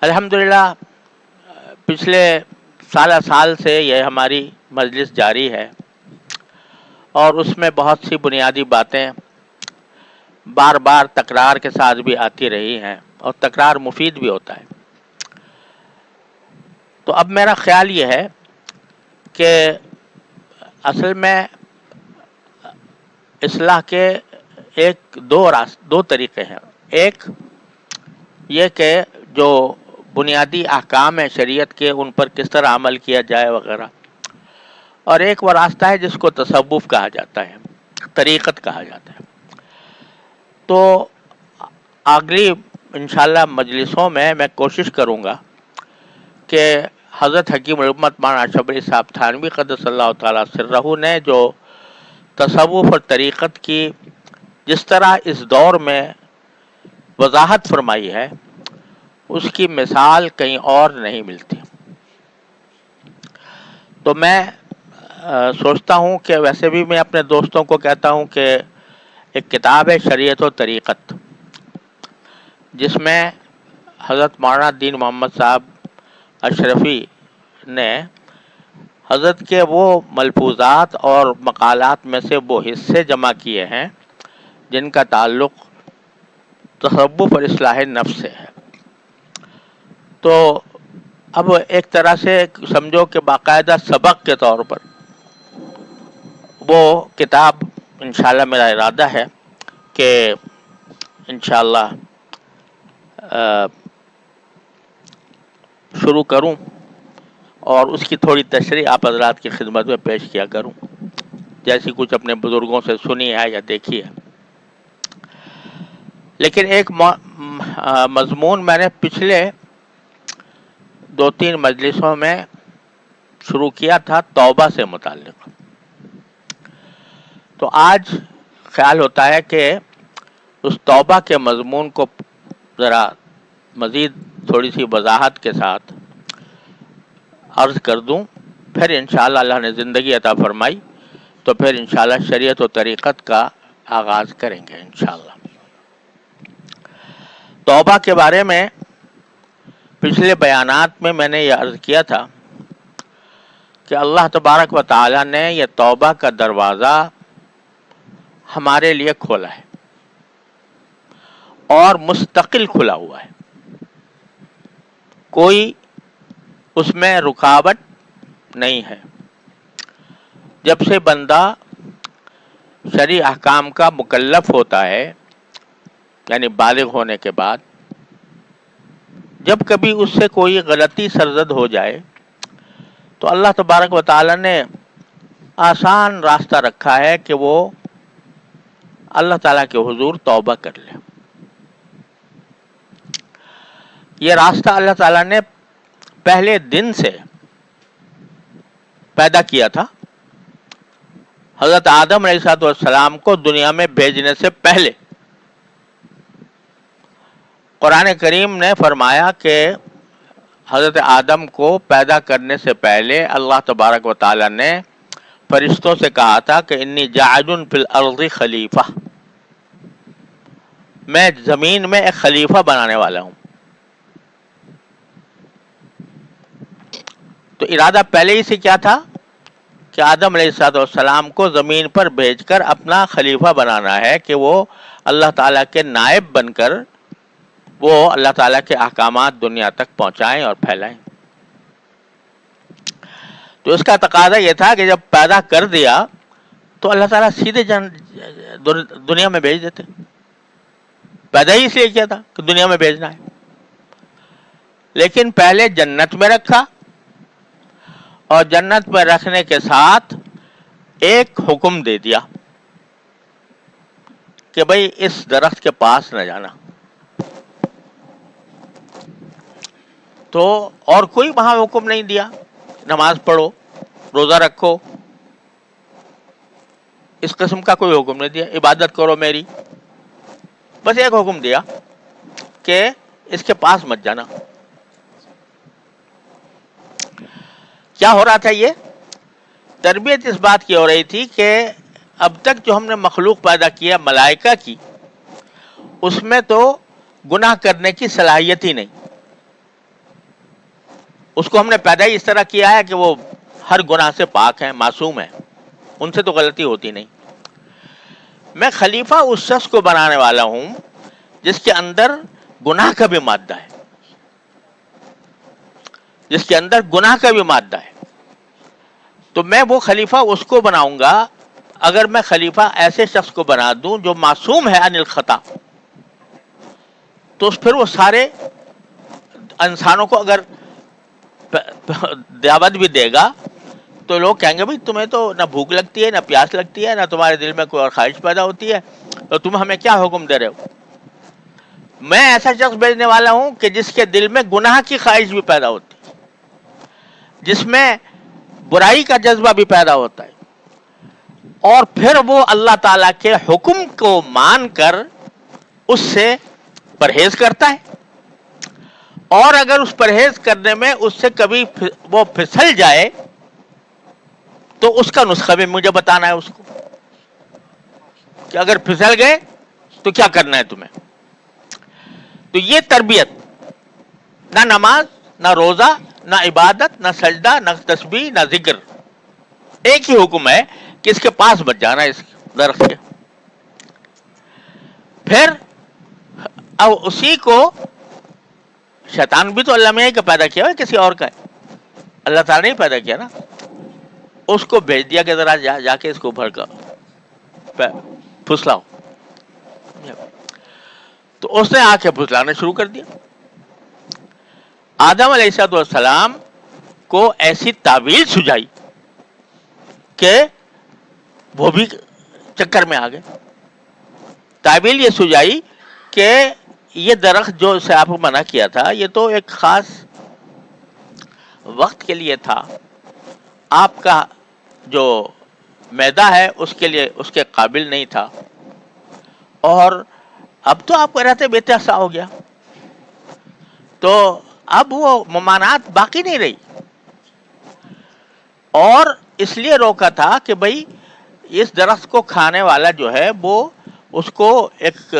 الحمدللہ پچھلے سال سے یہ ہماری مجلس جاری ہے اور اس میں بہت سی بنیادی باتیں بار بار تکرار کے ساتھ بھی آتی رہی ہیں اور تکرار مفید بھی ہوتا ہے۔ تو اب میرا خیال یہ ہے کہ اصل میں اصلاح کے دو طریقے ہیں۔ ایک یہ کہ جو بنیادی احکام ہیں شریعت کے ان پر کس طرح عمل کیا جائے وغیرہ، اور ایک وہ راستہ ہے جس کو تصوف کہا جاتا ہے، طریقت کہا جاتا ہے۔ تو اگلی انشاءاللہ مجلسوں میں کوشش کروں گا کہ حضرت حکیم الامت مولانا شبلی صاحب تھانوی قدس اللہ تعالیٰ سرہ نے جو تصوف اور طریقت کی جس طرح اس دور میں وضاحت فرمائی ہے، اس کی مثال کہیں اور نہیں ملتی۔ تو میں سوچتا ہوں کہ ویسے بھی میں اپنے دوستوں کو کہتا ہوں کہ ایک کتاب ہے شریعت و طریقت، جس میں حضرت مولانا دین محمد صاحب اشرفی نے حضرت کے وہ ملفوظات اور مقالات میں سے وہ حصے جمع کیے ہیں جن کا تعلق تصوف اور اصلاح نفس سے ہے۔ تو اب ایک طرح سے سمجھو کہ باقاعدہ سبق کے طور پر وہ کتاب انشاءاللہ میرا ارادہ ہے کہ انشاءاللہ شروع کروں اور اس کی تھوڑی تشریح آپ حضرات کی خدمت میں پیش کیا کروں، جیسی کچھ اپنے بزرگوں سے سنی ہے یا دیکھی ہے۔ لیکن ایک مضمون میں نے پچھلے 2-3 مجلسوں میں شروع کیا تھا توبہ سے متعلق۔ تو آج خیال ہوتا ہے کہ اس توبہ کے مضمون کو ذرا مزید تھوڑی سی وضاحت کے ساتھ عرض کر دوں، پھر انشاءاللہ اللہ نے زندگی عطا فرمائی تو پھر انشاءاللہ شریعت و طریقت کا آغاز کریں گے انشاءاللہ۔ توبہ کے بارے میں پچھلے بیانات میں نے یہ عرض کیا تھا کہ اللہ تبارک و تعالی نے یہ توبہ کا دروازہ ہمارے لیے کھولا ہے اور مستقل کھلا ہوا ہے، کوئی اس میں رکاوٹ نہیں ہے۔ جب سے بندہ شرعی احکام کا مکلف ہوتا ہے، یعنی بالغ ہونے کے بعد، جب کبھی اس سے کوئی غلطی سرزد ہو جائے تو اللہ تبارک و تعالی نے آسان راستہ رکھا ہے کہ وہ اللہ تعالیٰ کے حضور توبہ کر لے۔ یہ راستہ اللہ تعالیٰ نے پہلے دن سے پیدا کیا تھا، حضرت آدم علیہ السلام کو دنیا میں بھیجنے سے پہلے۔ قرآن کریم نے فرمایا کہ حضرت آدم کو پیدا کرنے سے پہلے اللہ تبارک و تعالی نے فرشتوں سے کہا تھا کہ انی جاعل فی الارض خلیفہ، میں زمین میں ایک خلیفہ بنانے والا ہوں۔ تو ارادہ پہلے ہی سے کیا تھا کہ آدم علیہ السلام کو زمین پر بھیج کر اپنا خلیفہ بنانا ہے کہ وہ اللہ تعالیٰ کے نائب بن کر وہ اللہ تعالیٰ کے احکامات دنیا تک پہنچائیں اور پھیلائیں۔ تو اس کا تقاضا یہ تھا کہ جب پیدا کر دیا تو اللہ تعالیٰ سیدھے دنیا میں بھیج دیتے، پیدا ہی اس لیے کیا تھا کہ دنیا میں بھیجنا ہے۔ لیکن پہلے جنت میں رکھا اور جنت میں رکھنے کے ساتھ ایک حکم دے دیا کہ بھئی اس درخت کے پاس نہ جانا۔ تو اور کوئی وہاں حکم نہیں دیا، نماز پڑھو، روزہ رکھو، اس قسم کا کوئی حکم نہیں دیا، عبادت کرو میری۔ بس ایک حکم دیا کہ اس کے پاس مت جانا۔ کیا ہو رہا تھا؟ یہ تربیت اس بات کی ہو رہی تھی کہ اب تک جو ہم نے مخلوق پیدا کیا ملائکہ کی، اس میں تو گناہ کرنے کی صلاحیت ہی نہیں، اس کو ہم نے پیدا ہی اس طرح کیا ہے کہ وہ ہر گناہ سے پاک ہیں، معصوم ہیں، ان سے تو غلطی ہوتی نہیں. میں خلیفہ اس شخص کو بنانے والا ہوں جس کے اندر گناہ کا بھی مادہ ہے، جس کے اندر گناہ کا بھی مادہ ہے. تو میں وہ خلیفہ اس کو بناؤں گا اگر میں خلیفہ ایسے شخص کو بنا دوں جو معصوم ہے عن الخطا. تو پھر وہ سارے انسانوں کو اگر دعوت بھی دے گا تو لوگ کہیں گے بھائی تمہیں تو نہ بھوک لگتی ہے، نہ پیاس لگتی ہے، نہ تمہارے دل میں کوئی اور خواہش پیدا ہوتی ہے، تو تم ہمیں کیا حکم دے رہے ہو؟ میں ایسا شخص بھیجنے والا ہوں کہ جس کے دل میں گناہ کی خواہش بھی پیدا ہوتی ہے، جس میں برائی کا جذبہ بھی پیدا ہوتا ہے، اور پھر وہ اللہ تعالیٰ کے حکم کو مان کر اس سے پرہیز کرتا ہے. اور اگر اس پرہیز کرنے میں اس سے کبھی وہ پھسل جائے تو اس کا نسخہ بھی مجھے بتانا ہے اس کو کہ اگر پھسل گئے تو کیا کرنا ہے تمہیں. تو یہ تربیت، نہ نماز، نہ روزہ، نہ عبادت، نہ سجدہ، نہ تسبیح، نہ ذکر، ایک ہی حکم ہے کہ اس کے پاس مت جانا اس درخت کے. پھر اب اسی کو شیطان بھی تو اللہ میں کا پیدا کیا ہے، کسی اور کا ہے، اللہ تعالیٰ نے ہی پیدا کیا نا. اس کو بھیج دیا کہ ذرا جا کے اس کو بھڑکا پھسلاؤ. تو اس نے آ کے پھسلانا شروع کر دیا. آدم علیہ السلام کو ایسی تعویل سجائی کہ وہ بھی چکر میں آ گئے. تعویل یہ سجائی کہ یہ درخت جو سے آپ کو منع کیا تھا یہ تو ایک خاص وقت کے لیے تھا، آپ کا جو معدہ ہے اس کے لیے اس کے قابل نہیں تھا، اور اب تو آپ کو رہتے بیتے ایسا ہو گیا، تو اب وہ ممانعت باقی نہیں رہی. اور اس لیے روکا تھا کہ بھائی اس درخت کو کھانے والا جو ہے وہ اس کو ایک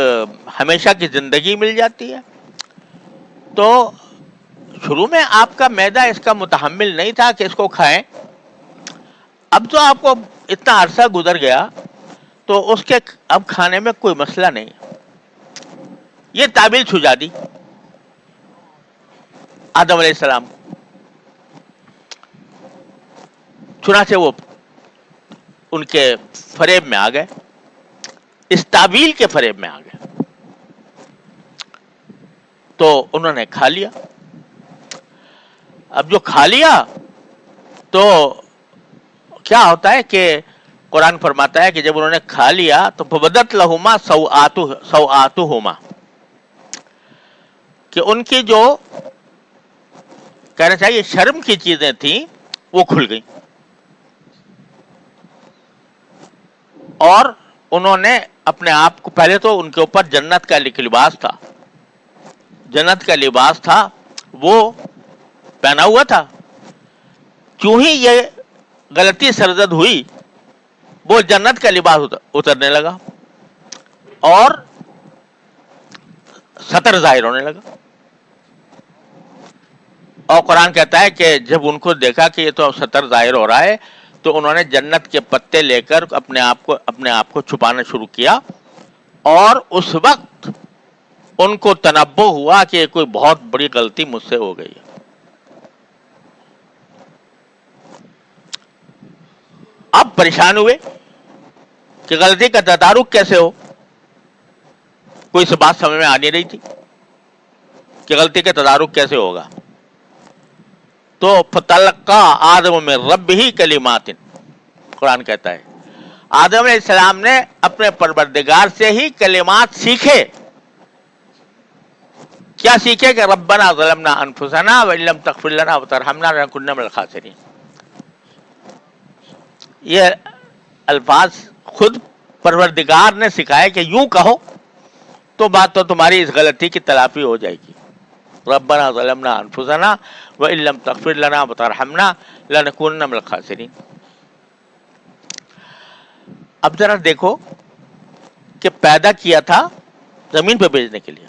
ہمیشہ کی زندگی مل جاتی ہے. تو شروع میں آپ کا معدہ اس کا متحمل نہیں تھا کہ اس کو کھائیں، اب تو آپ کو اتنا عرصہ گزر گیا تو اس کے اب کھانے میں کوئی مسئلہ نہیں. یہ تعبیل سجا دی آدم علیہ السلام. چنانچہ وہ ان کے فریب میں آ گئے، اس تعبیل کے فریب میں آ گئے، تو انہوں نے کھا لیا. اب جو کھا لیا تو کیا ہوتا ہے کہ قرآن فرماتا ہے کہ جب انہوں نے کھا لیا تو فبدت لہما سوآتہما، کہ ان کی جو کہنا چاہیے شرم کی چیزیں تھیں وہ کھل گئیں، اور انہوں نے اپنے آپ کو، پہلے تو ان کے اوپر جنت کا لباس تھا، جنت کا لباس تھا وہ پہنا ہوا تھا. کیوں ہی یہ غلطی سرزد ہوئی وہ جنت کا لباس اترنے لگا اور سطر ظاہر ہونے لگا. اور قرآن کہتا ہے کہ جب ان کو دیکھا کہ یہ تو سطر ظاہر ہو رہا ہے تو انہوں نے جنت کے پتے لے کر اپنے آپ کو چھپانا شروع کیا، اور اس وقت ان کو تنبہ ہوا کہ یہ کوئی بہت بڑی غلطی مجھ سے ہو گئی ہے. اب پریشان ہوئے کہ غلطی کا تدارک کیسے ہو، کوئی سے بات سمجھ میں آ نہیں رہی تھی کہ غلطی کا تدارک کیسے ہوگا. تو فتلقا آدم من ربہ کلمات، قرآن کہتا ہے آدم علیہ السلام نے اپنے پروردگار سے ہی کلمات سیکھے. کیا سیکھے کہ ربنا ظلمنا انفسنا وان لم تغفر لنا وترحمنا لنکونن من الخاسرین. یہ الفاظ خود پروردگار نے سکھائے کہ یوں کہو تو بات تو تمہاری اس غلطی کی تلافی ہو جائے گی. ربنا ظلمنا انفسنا وان لم تغفر لنا وترحمنا لنکونن من الخاسرین. اب ذرا دیکھو کہ پیدا کیا تھا زمین پہ بھیجنے کے لیے،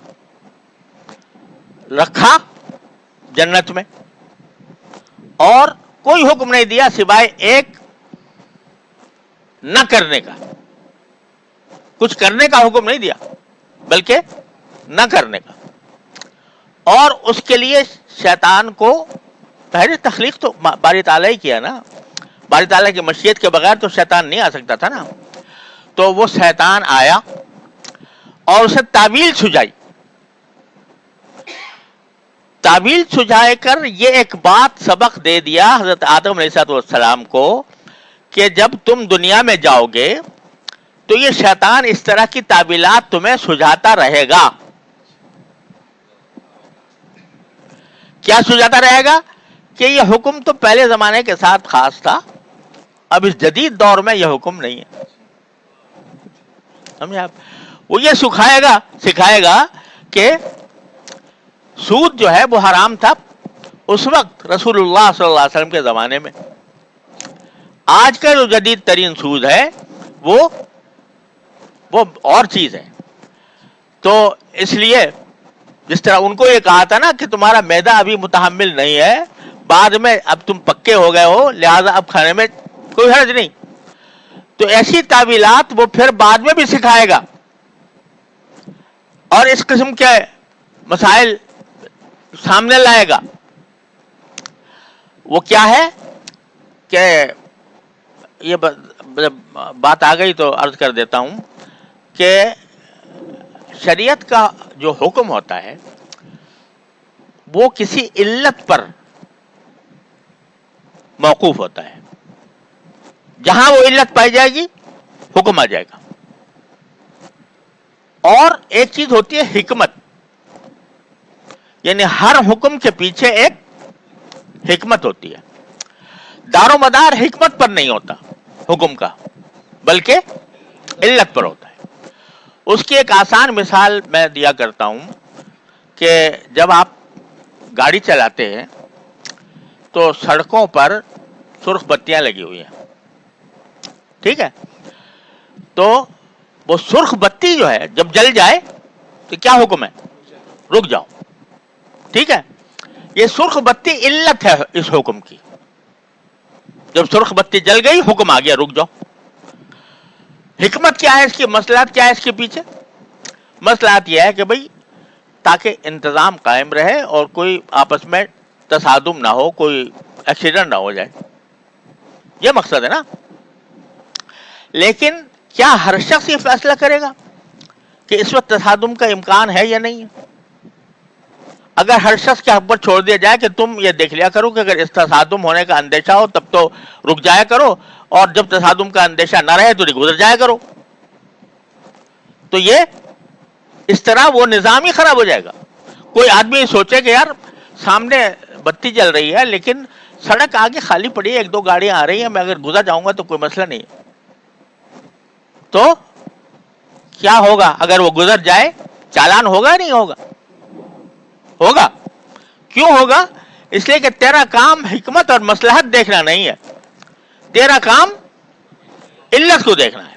رکھا جنت میں، اور کوئی حکم نہیں دیا سوائے ایک نہ کرنے کا. کچھ کرنے کا حکم نہیں دیا بلکہ نہ کرنے کا. اور اس کے لیے شیطان کو پہلے تخلیق تو باری تعالیٰ ہی کیا نا. باری تعالیٰ کی مشیت کے بغیر تو شیطان نہیں آ سکتا تھا نا. تو وہ شیطان آیا اور اسے تعویل سجائی. تعویل سجائے کر یہ ایک بات سبق دے دیا حضرت آدم علیہ السلام کو کہ جب تم دنیا میں جاؤ گے تو یہ شیطان اس طرح کی تعویلات تمہیں سجاتا رہے گا. کیا سجاتا رہے گا؟ کہ یہ حکم تو پہلے زمانے کے ساتھ خاص تھا, اب اس جدید دور میں یہ حکم نہیں ہے. سمجھے آپ؟ وہ یہ سکھائے گا کہ سود جو ہے وہ حرام تھا اس وقت رسول اللہ صلی اللہ علیہ وسلم کے زمانے میں. آج کا جو جدید ترین سود ہے وہ اور چیز ہے. تو اس لیے جس طرح ان کو یہ کہا تھا نا کہ تمہارا معدہ ابھی متحمل نہیں ہے, بعد میں اب تم پکے ہو گئے ہو لہذا اب کھانے میں کوئی حرج نہیں. تو ایسی تعویلات وہ پھر بعد میں بھی سکھائے گا اور اس قسم کے مسائل سامنے لائے گا. وہ کیا ہے کہ یہ بات آ گئی تو عرض کر دیتا ہوں کہ شریعت کا جو حکم ہوتا ہے وہ کسی علت پر موقوف ہوتا ہے. جہاں وہ علت پائی جائے گی حکم آ جائے گا. اور ایک چیز ہوتی ہے حکمت, یعنی ہر حکم کے پیچھے ایک حکمت ہوتی ہے. دار و مدار حکمت پر نہیں ہوتا حکم کا بلکہ علت پر ہوتا ہے. اس کی ایک آسان مثال میں دیا کرتا ہوں کہ جب آپ گاڑی چلاتے ہیں تو سڑکوں پر سرخ بتیاں لگی ہوئی ہیں, ٹھیک ہے؟ تو وہ سرخ بتی جو ہے جب جل جائے تو کیا حکم ہے؟ رک جاؤ, ٹھیک ہے؟ یہ سرخ بتی علت ہے اس حکم کی. جب سرخ بتی جل گئی حکم آ گیا رک جاؤ. حکمت کیا ہے اس کی, مصلحت کیا ہے اس کے پیچھے؟ مصلحت یہ ہے کہ بھئی تاکہ انتظام قائم رہے اور کوئی آپس میں تصادم نہ ہو, کوئی ایکسیڈنٹ نہ ہو جائے, یہ مقصد ہے نا. لیکن کیا ہر شخص یہ فیصلہ کرے گا کہ اس وقت تصادم کا امکان ہے یا نہیں ہے؟ اگر ہر شخص کے حق پر چھوڑ دیا جائے کہ تم یہ دیکھ لیا کرو کہ اگر اس تصادم ہونے کا اندیشہ ہو تب تو رک جایا کرو, اور جب تصادم کا اندیشہ نہ رہے تو گزر جایا کرو, تو یہ اس طرح وہ نظام ہی خراب ہو جائے گا. کوئی آدمی سوچے کہ یار سامنے بتی جل رہی ہے لیکن سڑک آگے خالی پڑی ہے, ایک دو گاڑیاں آ رہی ہیں, میں اگر گزر جاؤں گا تو کوئی مسئلہ نہیں ہے. تو کیا ہوگا اگر وہ گزر جائے؟ چالان ہوگا نہیں ہوگا؟ ہوگا. کیوں ہوگا؟ اس لیے کہ تیرا کام حکمت اور مصلحت دیکھنا نہیں ہے, تیرا کام علت کو دیکھنا ہے.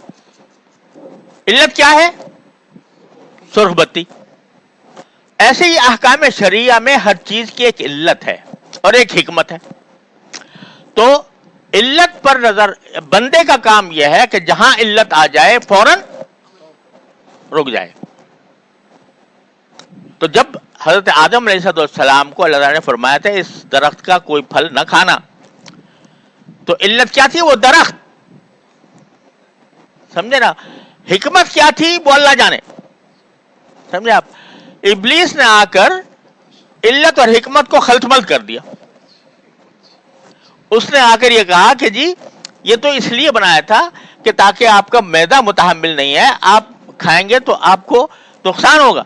علت کیا ہے؟ سرخ بتی. ایسے ہی احکام شریعہ میں ہر چیز کی ایک علت ہے اور ایک حکمت ہے. تو علت پر نظر, بندے کا کام یہ ہے کہ جہاں علت آ جائے فوراً رک جائے. تو جب حضرت آدم علیہ السلام کو اللہ تعالیٰ نے فرمایا تھا اس درخت کا کوئی پھل نہ کھانا, تو علت کیا تھی؟ وہ درخت. سمجھے نا؟ حکمت کیا تھی وہ اللہ جانے. سمجھے آپ؟ ابلیس نے آ کر علت اور حکمت کو خلط ملط کر دیا. اس نے آ کر یہ کہا کہ جی یہ تو اس لیے بنایا تھا کہ تاکہ آپ کا معدہ متحمل نہیں ہے, آپ کھائیں گے تو آپ کو نقصان ہوگا.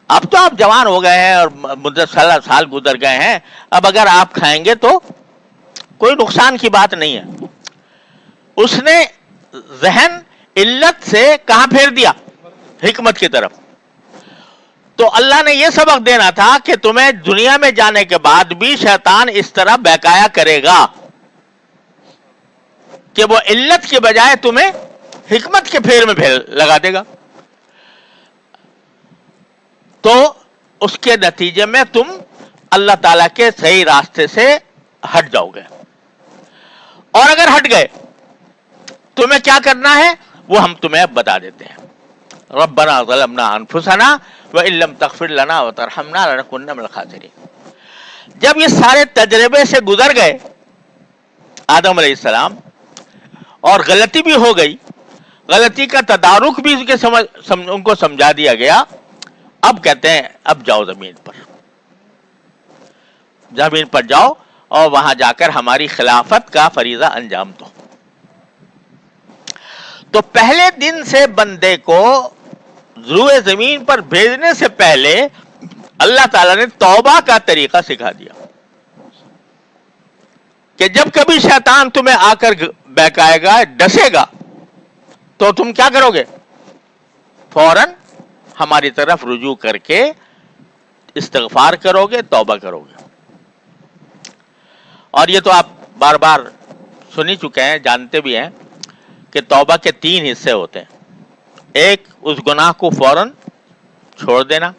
اب تو آپ جوان ہو گئے ہیں اور مدت سال گزر گئے ہیں, اب اگر آپ کھائیں گے تو کوئی نقصان کی بات نہیں ہے. اس نے ذہن علت سے کہاں پھیر دیا؟ حکمت کی طرف. تو اللہ نے یہ سبق دینا تھا کہ تمہیں دنیا میں جانے کے بعد بھی شیطان اس طرح بہکایا کرے گا کہ وہ علت کے بجائے تمہیں حکمت کے پھیر میں لگا دے گا. تو اس کے نتیجے میں تم اللہ تعالیٰ کے صحیح راستے سے ہٹ جاؤ گے. اور اگر ہٹ گئے تمہیں کیا کرنا ہے وہ ہم تمہیں اب بتا دیتے ہیں. ربنا ظلمنا انفسنا وان لم تغفر لنا وترحمنا لنکونن من الخاسرین. جب یہ سارے تجربے سے گزر گئے آدم علیہ السلام اور غلطی بھی ہو گئی, غلطی کا تدارک بھی ان کو سمجھا دیا گیا, اب کہتے ہیں اب جاؤ زمین پر جاؤ اور وہاں جا کر ہماری خلافت کا فریضہ انجام دو. تو پہلے دن سے بندے کو روئے زمین پر بھیجنے سے پہلے اللہ تعالیٰ نے توبہ کا طریقہ سکھا دیا کہ جب کبھی شیطان تمہیں آ کر بہکائے گا, ڈسے گا, تو تم کیا کرو گے؟ فوراً ہماری طرف رجوع کر کے استغفار کرو گے, توبہ کرو گے. اور یہ تو آپ بار بار سن ہی چکے ہیں, جانتے بھی ہیں کہ توبہ کے 3 حصے ہوتے ہیں. ایک اس گناہ کو فوراً چھوڑ دینا,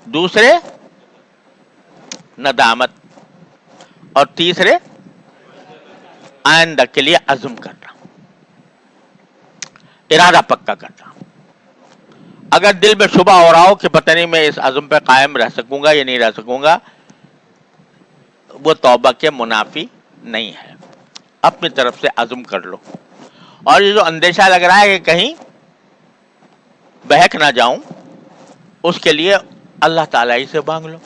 دوسرے ندامت, اور تیسرے آئندہ کے لیے عزم کرنا, ارادہ پکا کرنا. اگر دل میں شبہ ہو رہا ہو کہ پتہ نہیں میں اس عزم پہ قائم رہ سکوں گا یا نہیں رہ سکوں گا, وہ توبہ کے منافی نہیں ہے. اپنی طرف سے عزم کر لو. اور یہ جو اندیشہ لگ رہا ہے کہ کہیں بہک نہ جاؤں, اس کے لیے اللہ تعالیٰ ہی سے مانگ لو.